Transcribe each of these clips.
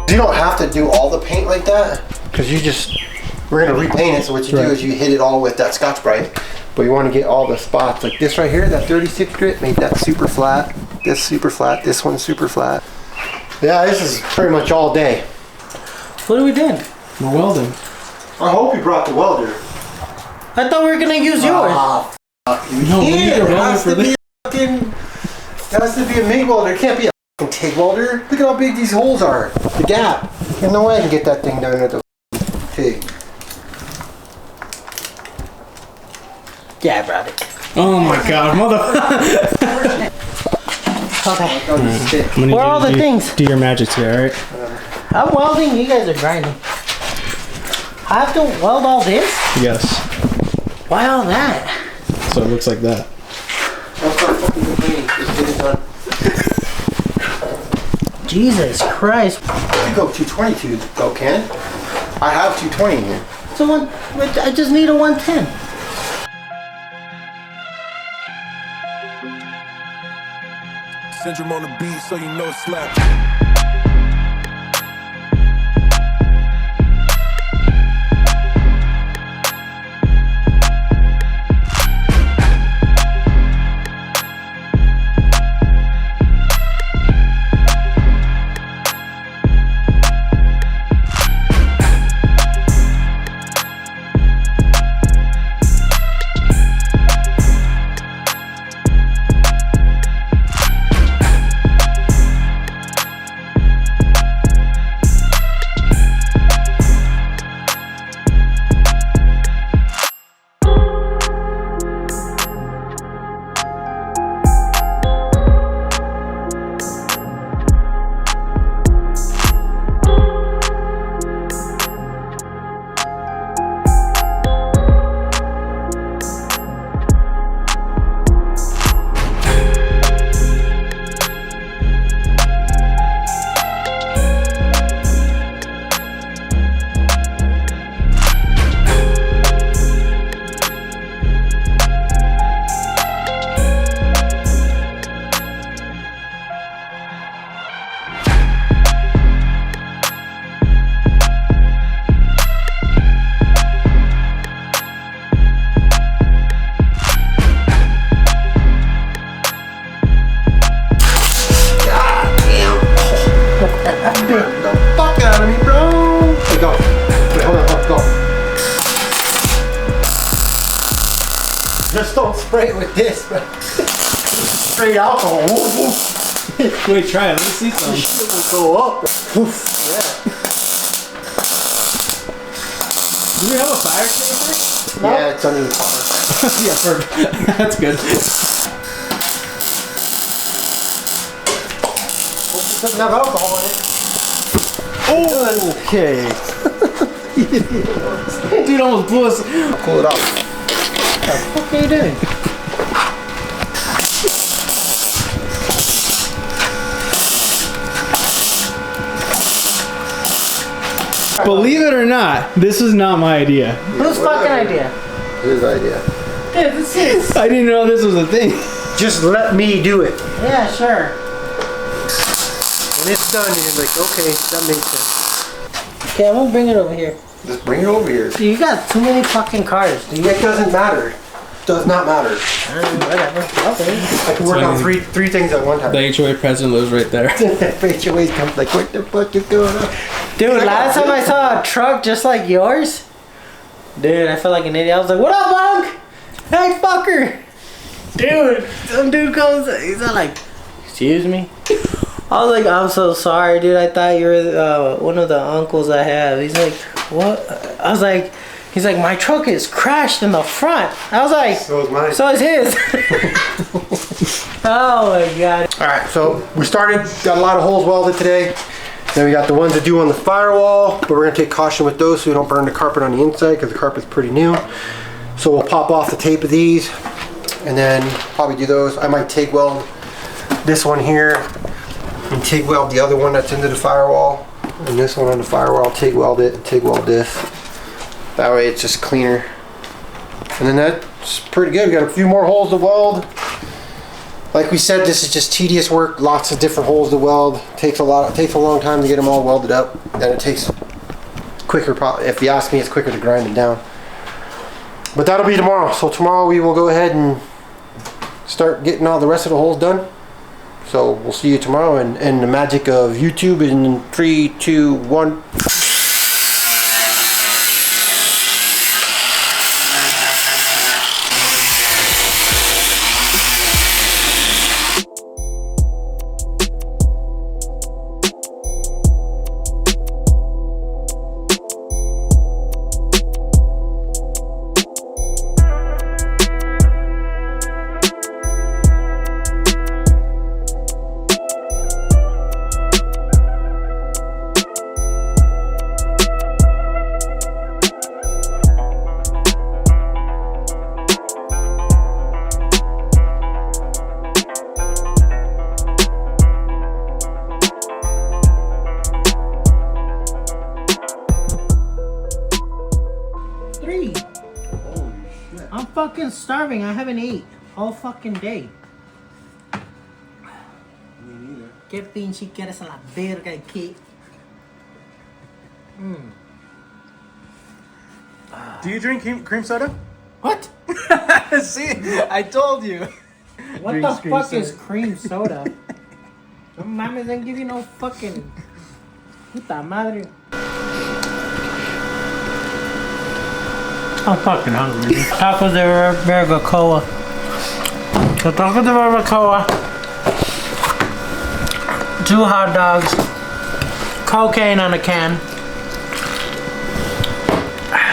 You don't have to do all the paint like that, because we're gonna repaint it. So what you do is you hit it all with that Scotch-Brite, but you want to get all the spots like this right here. That 36 grit made that super flat. This super flat. This one's super flat. Yeah, this is pretty much all day. What are we doing? We're welding. I hope you brought the welder. I thought we were gonna use yours. No, we need a welder for this. It has to be a MIG welder. It can't be a fucking TIG welder. Look at how big these holes are. The gap. There's no way I can get that thing down at the TIG. Yeah, I brought it. Oh my god, motherfucker. Okay. Where are all the things? Do your magic here, alright? I'm welding, you guys are grinding. I have to weld all this? Yes. Why all that? So it looks like that. I'll start fucking complaining. Just get it done. Jesus Christ. You go 222 though, Ken. I have 220 here. So I just need a 110. Syndrome on the beat, so you know slap. Just don't spray it with this, bro. Straight alcohol. Wait, try it. Let me see some. Shit will go up. Yeah. Do we have a fire extinguisher? No? Yeah, it's under the car. Yeah, perfect. That's good. Hope it doesn't have alcohol in it. Okay. Dude almost blew us. Pull it off. What the fuck are you doing? Believe it or not, this is not my idea. Whose fucking idea? His idea. Dude, this is. I didn't know this was a thing. Just let me do it. Yeah, sure. When it's done, you're like, okay, that makes sense. Okay, I'm gonna bring it over here. Just bring it over here. Dude, you got too many fucking cars, dude. It doesn't matter. Does not matter. Whatever. Okay. I can work on three things at one time. The HOA president lives right there. HOA comes like, what the fuck is going on? Dude, last time I saw a truck just like yours, dude, I felt like an idiot. I was like, what up, Monk? Hey, fucker. Dude, some dude comes, he's not like, excuse me? I was like, I'm so sorry, dude. I thought you were one of the uncles I have. He's like, what? I was like, he's like, my truck is crashed in the front. I was like, So is mine. so is his. Oh my god. Alright, so we started, got a lot of holes welded today. Then we got the ones that do on the firewall, but we're going to take caution with those so we don't burn the carpet on the inside because the carpet's pretty new. So we'll pop off the tape of these and then probably do those. I might TIG weld this one here and TIG weld the other one that's into the firewall. And this one on the firewall, I'll TIG weld it and TIG weld this. That way it's just cleaner. And then that's pretty good. We got a few more holes to weld. Like we said, this is just tedious work. Lots of different holes to weld. Takes a long time to get them all welded up, and it takes quicker. If you ask me, it's quicker to grind them down. But that'll be tomorrow. So tomorrow we will go ahead and start getting all the rest of the holes done. So we'll see you tomorrow, and the magic of YouTube in 3, 2, 1. I'm fucking starving. I haven't ate all fucking day. Me neither. Qué pinche quieres a la verga, ¿qué? Do you drink cream soda? What? See, I told you. What Drinks the cream fuck soda. is cream soda? No mames, they give you no fucking... Puta madre. I'm fucking hungry. Tacos de barbacoa. So tacos de barbacoa. 2 hot dogs. Cocaine on a can.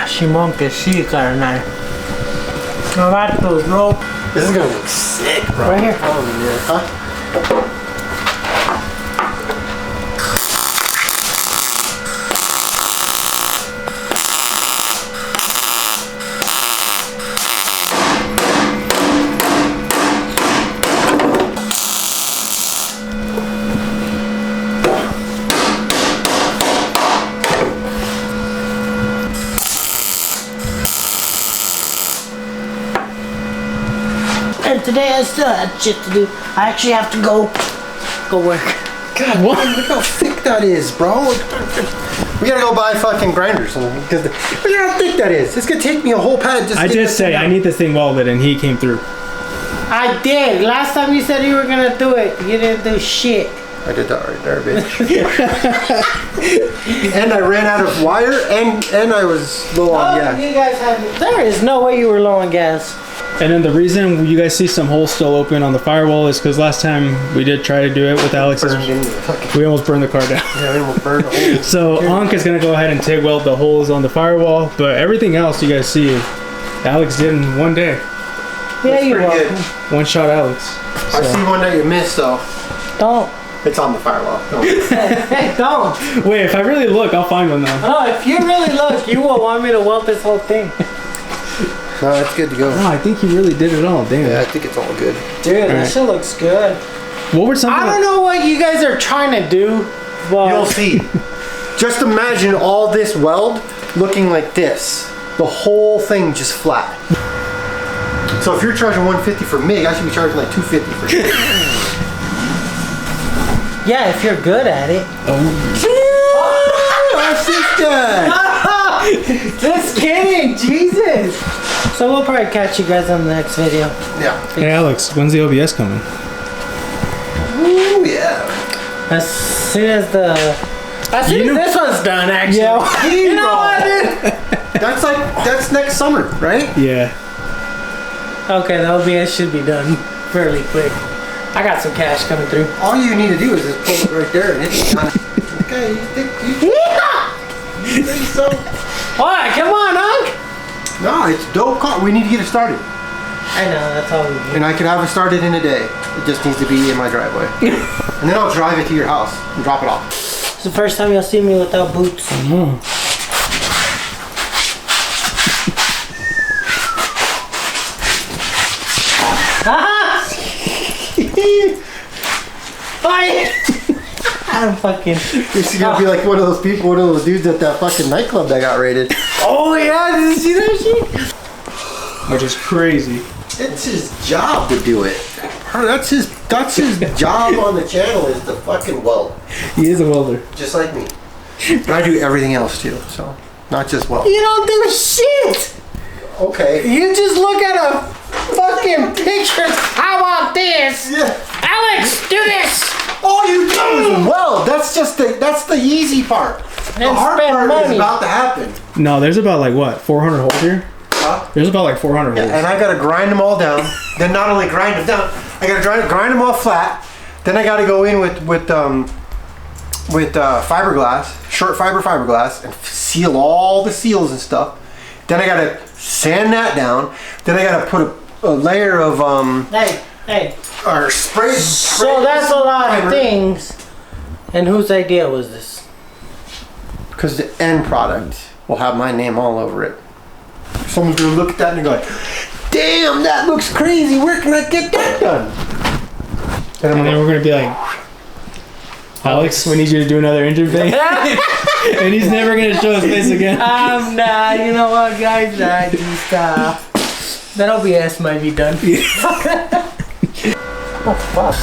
Simón que sí, carnal. Vatos, bro. This is gonna look sick, bro. Right here. Oh, yeah. Huh? And today I still had shit to do. I actually have to go work. God, what? Look how thick that is, bro. We gotta go buy fucking grinders because look how thick that is. It's gonna take me a whole pad just. I did say I need this thing welded, and he came through. I did. Last time you said you were gonna do it, you didn't do shit. I did that right there, bitch. And I ran out of wire, and I was low on gas. You guys had. There is no way you were low on gas. And then the reason you guys see some holes still open on the firewall is because last time we did try to do it with Alex's, we almost burned the car down. Yeah, we almost burned the hole. So Ankh is gonna go ahead and TIG weld the holes on the firewall, but everything else you guys see, Alex did in one day. Yeah, you pretty welcome. good. One shot Alex. I see one that you missed, though. Don't. It's on the firewall. Don't. Hey, don't. Wait, if I really look, I'll find one though. No, if you really look, you will want me to weld this whole thing. No, it's good to go. No, I think he really did it all. Damn. Yeah, I think it's all good. Dude, that Alright. shit looks good. What were some? I don't know what you guys are trying to do, but You'll see. Just imagine all this weld looking like this. The whole thing just flat. So if you're charging $150 for MIG, I should be charging like $250 for you. yeah, if you're good at it. Our sister! Just kidding, Jesus. So we'll probably catch you guys on the next video. Yeah. Hey Alex, when's the OBS coming? Ooh, yeah. As soon as this one's done, actually. Yeah. You know what, dude? That's next summer, right? Yeah. Okay, the OBS should be done fairly quick. I got some cash coming through. All you need to do is just pull it right there and hit it. Okay, you think so? Alright, come on, Unc. No, it's dope car. We need to get it started. I know, that's all we do. And I can have it started in a day. It just needs to be in my driveway. And then I'll drive it to your house and drop it off. It's the first time you'll see me without boots. Bye! I'm fucking... This is gonna be like one of those people, one of those dudes at that fucking nightclub that got raided. Oh yeah, did you see that shit? Which is crazy. It's his job to do it. That's his job on the channel is to fucking weld. He is a welder. Just like me. But I do everything else too, so not just weld. You don't do shit. Okay. You just look at a fucking picture. I want this. Yeah. Alex, do this. All you do is weld. That's the easy part. The hard spend part money. is about to happen. No, there's about like what, 400 holes here? Huh? There's about like 400 holes. And I gotta grind them all down. Then not only grind them down, I gotta grind them all flat. Then I gotta go in with fiberglass, short fiberglass, and seal all the seals and stuff. Then I gotta sand that down. Then I gotta put a layer of Hey. or spray. So that's a lot of things. And whose idea was this? Because the end product will have my name all over it. Someone's gonna look at that and go, "Damn, that looks crazy. Where can I get that done?" And then we're gonna be like, Alex, we need you to do another interview thing. And he's never gonna show his face again. I'm not. You know what, guys? I just that OBS might be done. Oh fuck!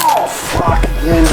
Oh fuck! Again.